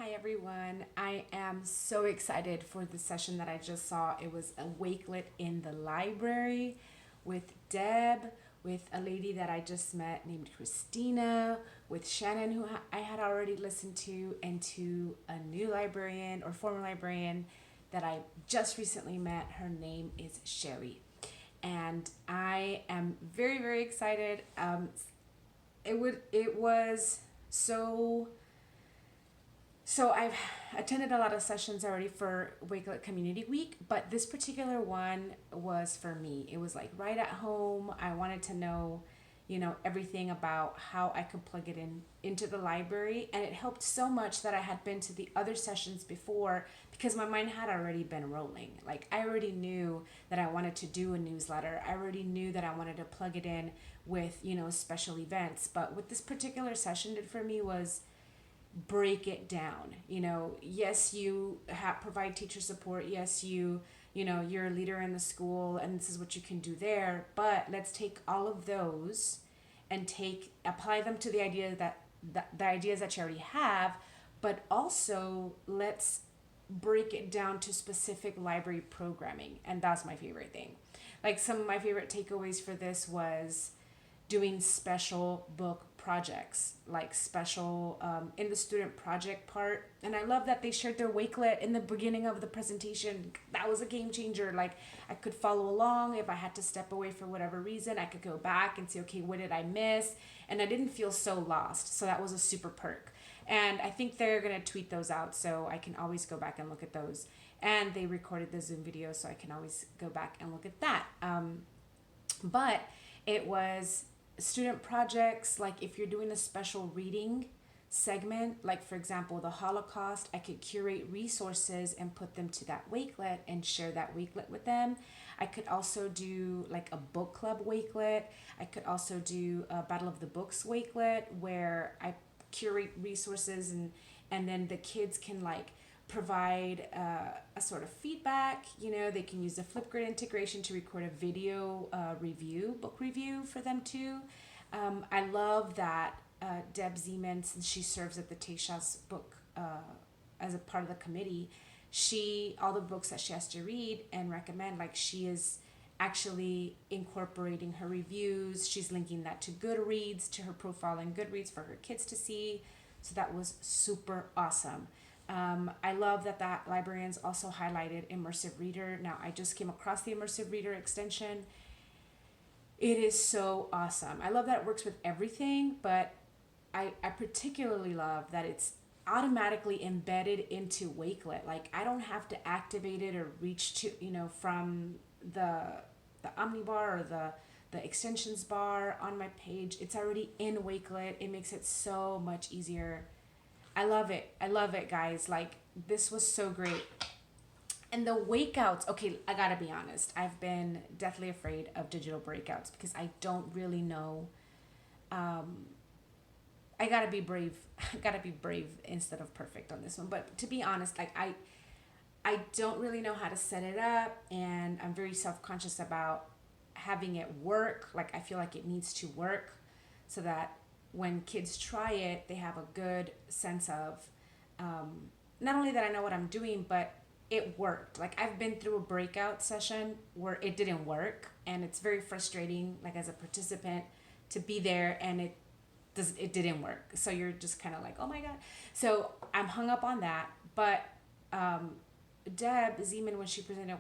Hi everyone. I am so excited for the session that I just saw. It was a Wakelet in the library with Deb, with a lady that I just met named Christina, with Shannon, who I had already listened to, and to a new librarian or former librarian that I just recently met. Her name is Sherry. And I am very, very excited. It was so I've attended a lot of sessions already for Wakelet Community Week, but this particular one was for me. It was like right at home. I wanted to know, everything about how I could plug it into the library, and it helped so much that I had been to the other sessions before because my mind had already been rolling. Like I already knew that I wanted to do a newsletter. I already knew that I wanted to plug it in with, special events. But what this particular session did for me was break it down. Yes, you provide teacher support. Yes, you're a leader in the school and this is what you can do there, but let's take all of those and apply them to the ideas that you already have, but also let's break it down to specific library programming. And that's my favorite thing. Like some of my favorite takeaways for this was doing special book projects, like special in the student project part. And I love that they shared their Wakelet in the beginning of the presentation. That was a game changer. Like I could follow along. If I had to step away for whatever reason, I could go back and say, okay, what did I miss? And I didn't feel so lost. So that was a super perk. And I think they're going to tweet those out, so I can always go back and look at those. And they recorded the Zoom video, so I can always go back and look at that. But it was student projects, like if you're doing a special reading segment, like for example the Holocaust, I could curate resources and put them to that Wakelet and share that Wakelet with them. I could also do like a book club Wakelet. I could also do a Battle of the Books Wakelet where I curate resources, and then the kids can like provide a sort of feedback. They can use the Flipgrid integration to record a video book review for them too. I love that Deb Zeman, since she serves at the Teisha's book as a part of the committee, all the books that she has to read and recommend, like she is actually incorporating her reviews. She's linking that to Goodreads, to her profile in Goodreads for her kids to see. So that was super awesome. I love that librarians also highlighted Immersive Reader. Now, I just came across the Immersive Reader extension. It is so awesome. I love that it works with everything, but I particularly love that it's automatically embedded into Wakelet. Like I don't have to activate it or reach to, from the omnibar or the extensions bar on my page. It's already in Wakelet. It makes it so much easier. I love it, guys. Like this was so great. And the wakeouts, okay, I gotta be honest, I've been deathly afraid of digital breakouts because I don't really know. I gotta be brave. I gotta be brave instead of perfect on this one. But to be honest, like I don't really know how to set it up, and I'm very self-conscious about having it work. Like I feel like it needs to work so that when kids try it, they have a good sense of not only that I know what I'm doing, but it worked. Like I've been through a breakout session where it didn't work, and it's very frustrating, like as a participant, to be there and it didn't work. So you're just kind of like, oh my God. So I'm hung up on that. But Deb Zeman, when she presented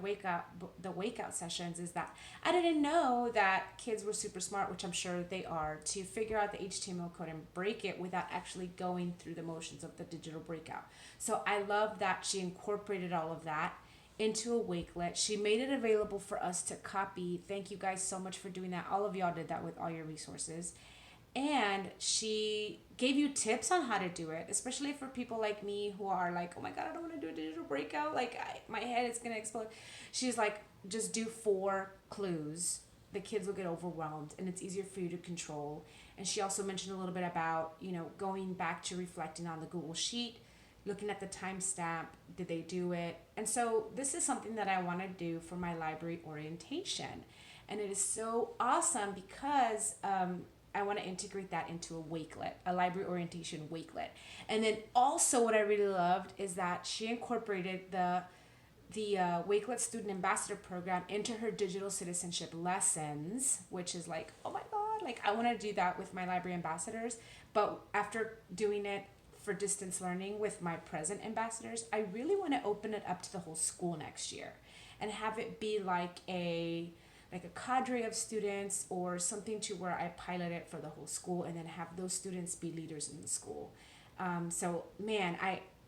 the Wakeout sessions, is that I didn't know that kids were super smart, which I'm sure they are, to figure out the HTML code and break it without actually going through the motions of the digital breakout. So I love that she incorporated all of that into a Wakelet. She made it available for us to copy. Thank you guys so much for doing that. All of y'all did that with all your resources. And she gave you tips on how to do it, especially for people like me who are like, oh my God, I don't want to do a digital breakout. Like my head is going to explode. She's like, just do 4 clues. The kids will get overwhelmed and it's easier for you to control. And she also mentioned a little bit about, going back to reflecting on the Google Sheet, looking at the timestamp. Did they do it? And so this is something that I want to do for my library orientation. And it is so awesome because I want to integrate that into a Wakelet, a library orientation Wakelet. And then also what I really loved is that she incorporated the Wakelet Student Ambassador Program into her digital citizenship lessons, which is like, oh my God, like I want to do that with my library ambassadors. But after doing it for distance learning with my present ambassadors, I really want to open it up to the whole school next year and have it be like a cadre of students or something to where I pilot it for the whole school and then have those students be leaders in the school. So man,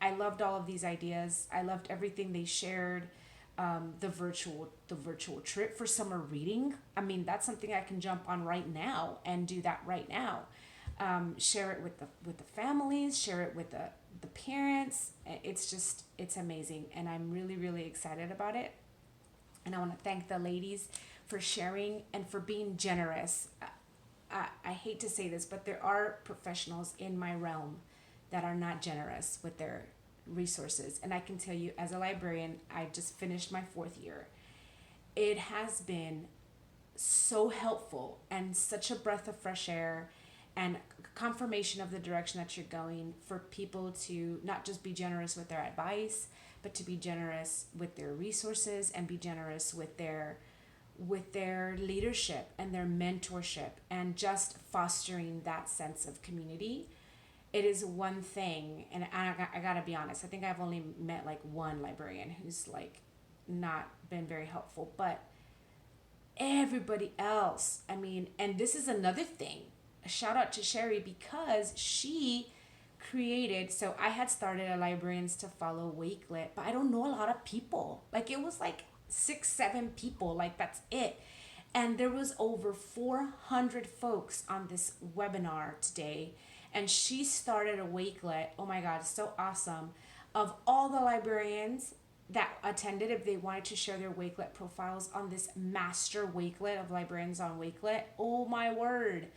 I loved all of these ideas. I loved everything they shared. The virtual trip for summer reading. I mean, that's something I can jump on right now and do that right now. Share it with the families. Share it with the parents. It's amazing, and I'm really really excited about it. And I want to thank the ladies for sharing and for being generous. I hate to say this, but there are professionals in my realm that are not generous with their resources. And I can tell you, as a librarian, I just finished my 4th year. It has been so helpful and such a breath of fresh air and confirmation of the direction that you're going for people to not just be generous with their advice, but to be generous with their resources and be generous with their leadership and their mentorship and just fostering that sense of community. It is one thing, and I gotta be honest, I think I've only met like one librarian who's like not been very helpful, but everybody else, I mean, and this is another thing, a shout out to Sherry, because she created, so I had started a Librarians to Follow Wakelet, but I don't know a lot of people. Like it was like 6-7 people, like that's it. And there was over 400 folks on this webinar today, and she started a Wakelet, oh my God, so awesome, of all the librarians that attended if they wanted to share their Wakelet profiles on this master Wakelet of librarians on Wakelet. Oh my word.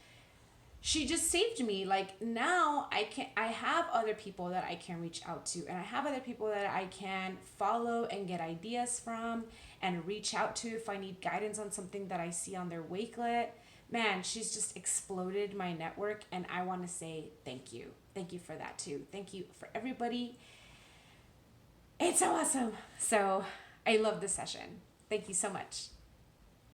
She just saved me. Like now I have other people that I can reach out to, and I have other people that I can follow and get ideas from and reach out to if I need guidance on something that I see on their Wakelet. Man, she's just exploded my network, and I want to say thank you. Thank you for that too. Thank you for everybody. It's so awesome. So I love this session. Thank you so much.